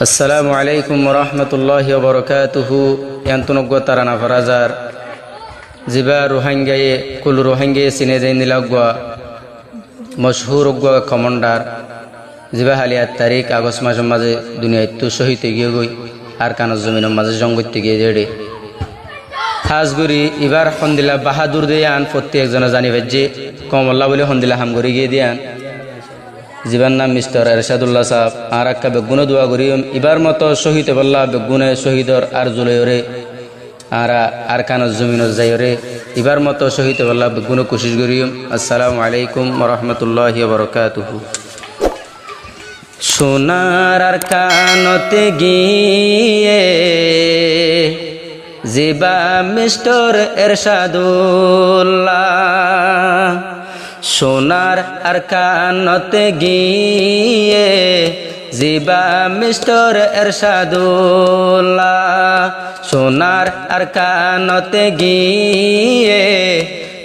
আসসালামু আলাইকুম রহমতুল্লাহি ওবরকাতুহু ইয়ান্তনগ্য তারানা ফরাজার জিবা রোহাঙ্গায়ে কুল রোহাঙ্গায়ে সিনে যাই নিলাগ্বা মশহুর উগ্বা কমান্ডার জিবা হালিয়াত তারিখ আগস্ট মাসের মাঝে দুনিয়ায় তো শহীদ গিয়ে গই আর কানজ জমিনের মাঝে জঙ্গিত গিয়ে জেড়ে খাসগুড়ি এবার হন্দিলা বাহাদুর দিয়ে আন প্রত্যেকজনে জানি যে কমল্লা বলে হন্দিলা হামগরি গিয়ে দিয়ান জীবন নাম মিস্টার এরশাদুল্লাহ সাহেব আর একটা বেগুনে দোয়া করিম এবার মতো শহীদ বল্লা বেগুনে শহীদর আর জুলেরে আর কানজ জমিনের যাইরে এবার মতো শহীদ বল্লা বেগুনে কোশিশ করিম। আসসালামু আলাইকুম রহমতুল্লাহি ওয়া বারাকাতুহু। সোনার আর কানতে গিয়ে জিবা মিস্টার এরশাদুল্লাহ, সোনার আর কানতে গিয়ে জিবা মিস্টার এরশাদুল্লাহ, সোনার আর কানতে গিয়ে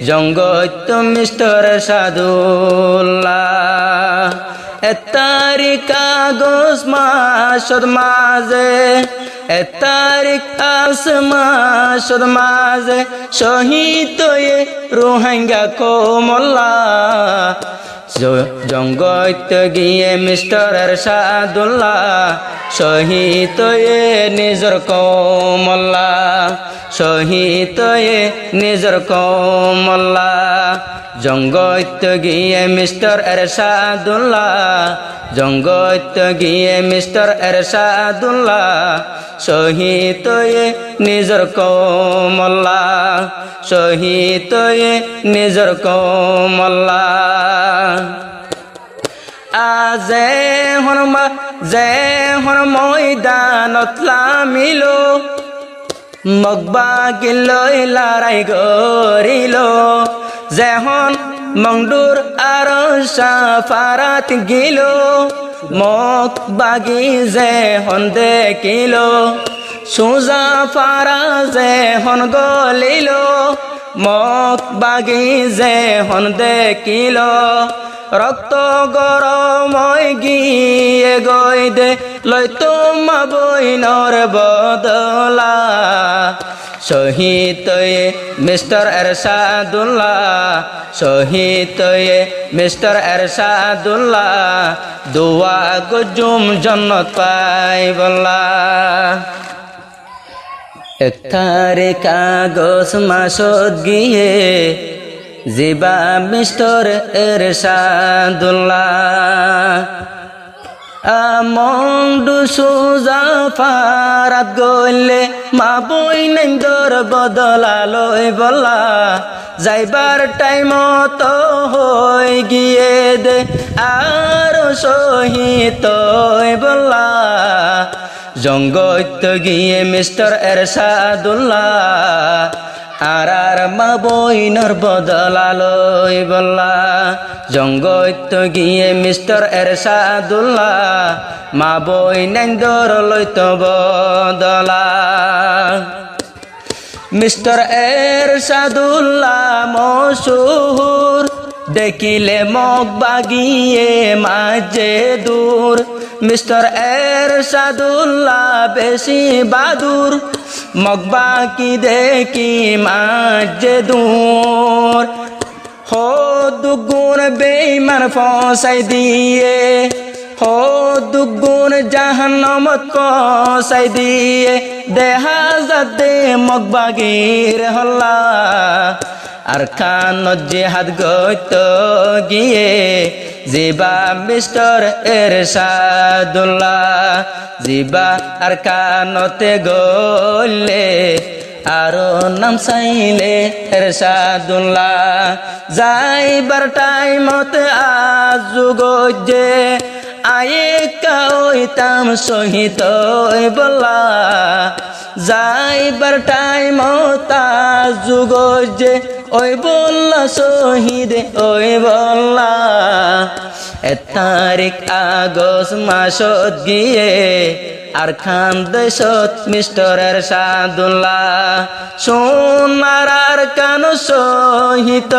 জঙ্গত মিস্টার এরশাদুল্লাহ। এতারি কাগজ মাসদ মাঝে তারিখ আসমাসদ মাঝে শহীদ রোহিঙ্গা কোমল্লা, জঙ্গত গিয়ে মিস্টার এরশাদুল্লাহ শহীদ নিজর কোমল্লা, শহীদ নিজর কোমল্লা। জঙ্গত গিয়ে মিস্টার এরশাদুল্লাহ, জঙ্গত গিয়ে মিস্টার এরশাদুল্লাহ শহীদ নিজর কোমল্লা, শহীদ নিজর কোমল্লা। আজে হন ময়দানত লামিলো মগবা গিলই লড়াই গরিল, যেহন মংডুর আর সাফারাত গিল মক বাগি যেহন দেখিল, সুজা ফারা যেহন গলিল মক বাগি যেহন দেখিল, রক্ত গরময় গিয়ে গই দে লই তোমা বইনর বদলা, শহীদ মিস্টার এরশাদুল্লাহ, শহীদ মিস্টার এরশাদুল্লাহ দোয়া গজুম জন্নত পাই বল্লা। একতারে কাগজ মাসদ গিয়ে জিবা মিস্টার এরশাদুল্লাহ, আমন্ডু সুজা ফারাত গলে মা বই নেন্দর বদলালই বলা, যাইবার টাইম তো হই গিয়ে দে আর শহীদ বলা, জঙ্গত গিয়ে মিস্টার এরশাদুল্লাহ আর মা বইনর বদলালই বল্লা, জঙ্গত গিয়ে মিস্টার এরশাদুল্লাহ মা বই নেন্দর লইত বদলা। মিস্টার এরশাদুল্লাহ মশহুর দেখিলে মগ বাগিয়ে মাঝে দূর, মিস্টার এরশাদুল্লাহ বেশি বাদুর মগবা কি দেখি মাঝে দূর, হো দুগুণ বেঈমান ফসাই দিয়ে, হো দুগুণ জাহান্নামত ফসাই দিয়ে দেহা যাতে মগবাগির হল্লা, আর কানত জিহাদ গইত গিয়ে জিবা মিস্টার এরশাদুল্লাহ, জিবা আর কানতে গলে আরো নাম চাইলে এরশাদুল্লাহ, যাইবার টাইমত আজু গজে আয়ে কাইতাম শহীদ বলা, যাইবার টাইমত আজু গজে ওই বল্লা শহীদ ওই বল্লা। তারিখ আগস্ট মাসত গিয়ে আর খান দেশত মিস্টার এরশাদুল্লাহ সোনার আর কান শহীদ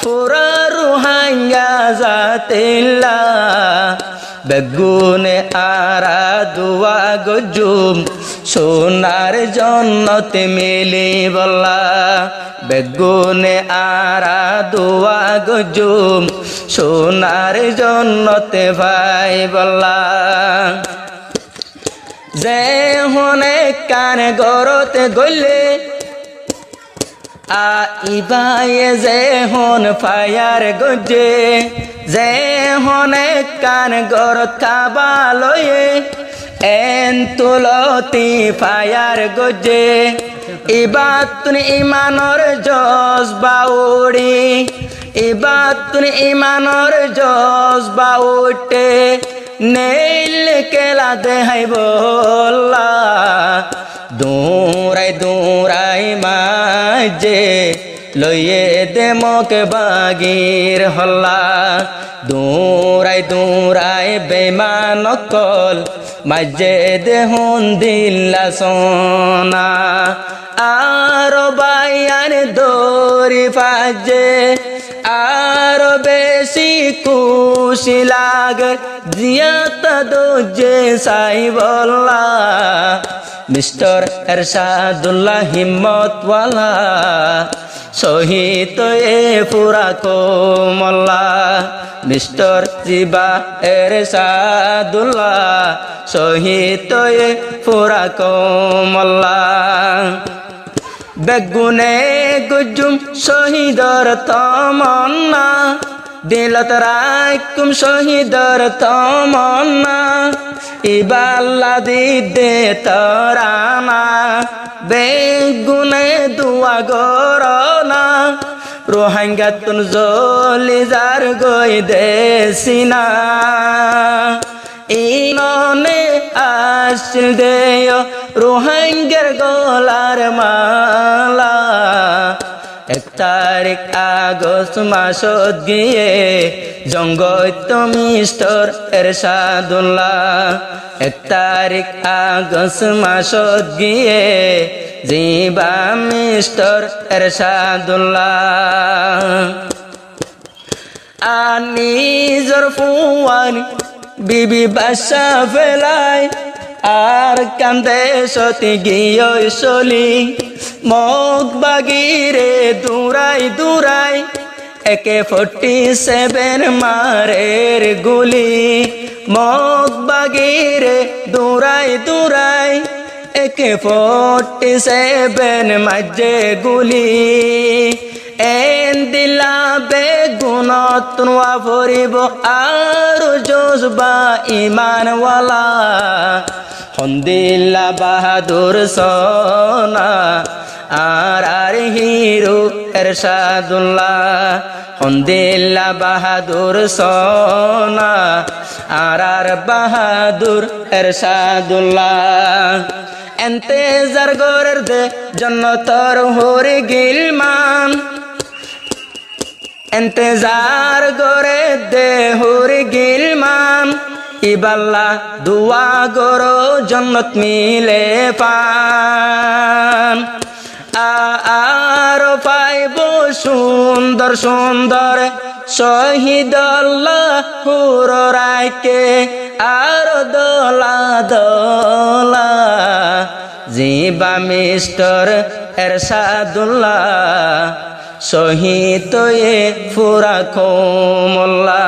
পুরা রোহিঙ্গা জাতিল্লা বেগুনে আরা দুয়া গজুম সোনার জন্নতে মিলি বল্লা বেগুনে আরা দুয়া গজুম সোনার জন্নতে ভাই বল্লা যে হনে কান গরতে গলে ইবায়ে যে হন ফায়ার গজে যে হনে কান গরত কাবা লয়ে এন তুলতি ফায়ার গজে ইবাতুন ইমানর জজবা উড়ি ইবাতুন ইমানর জজবা উঠে নেইল কেলা দেহাই বল্লা দৌড়াই দৌড়াই মাঝে লইয়ে দে মকে বাগির হল্লা দৌড়াই দৌড়াই বেমান কল মাঝে দেহুন দিল্লা সোনা আর বাইয়ান দৌড়ি ফাজে আরো বেশি খুশি লাগে জিয়াতা দোজে সাই বল্লা মিস্টার এরশাদুল্লাহ হিম্মতওয়ালা শহীদ এ পুরা কোমল্লা মিস্টার জিবা এরশাদুল্লাহ শহীদ এ পুরা কোমল্লা বেগুনে গুজুম শহীদর তমন্না দিলত রাখুম শহীদর তমন্না ইবাল্লা দিদে তরানা বেগুনে দুয়া গরনা রোহাঙ্গা তুন জলি যার গই দেশিনা ইননে আসিল দেয় রোহাঙ্গের গলার মালা 1 তারিখ আগস্ট মাসত গিয়ে জঙ্গত মিস্টার এরশাদুল্লাহ 1 তারিখ আগস্ট মাসত গিয়ে জিবা মিস্টার এরশাদুল্লাহ নিজর ফুয়ানি বিবি বাসা ফেলায় আর কান্দে সতি গিয়ে চলি মগ বাগিরে দূরাই দূরাই AK-47 মারের গুলি মগ বাগিরে দূরাই দূরাই AK-47 মাঝে গুলি এন দিলা বেগুনত নোয়া ভরিব আর জজবা ইমানওয়ালা হন্দিল্লা বাহাদুর সোনা আর হিরো এরশাদুল্লাহ হন্দিল্লা বাহাদুর সোনা আর বাহাদুর এরশাদুল্লাহ এন্তেজার গরের দে জন্নতর হরি গিলমান এন্তেজার গরে দে হরি গিলমান ইবাল্লা দুয়া গরো জন্নত মিলে পান আর পাইব সুন্দর সুন্দর শহীদ আল্লাহর রায়কে আর দোলা দোলা জিবা মিস্টার এরশাদুল্লাহ শহীদ এ পুরা কোমল্লা।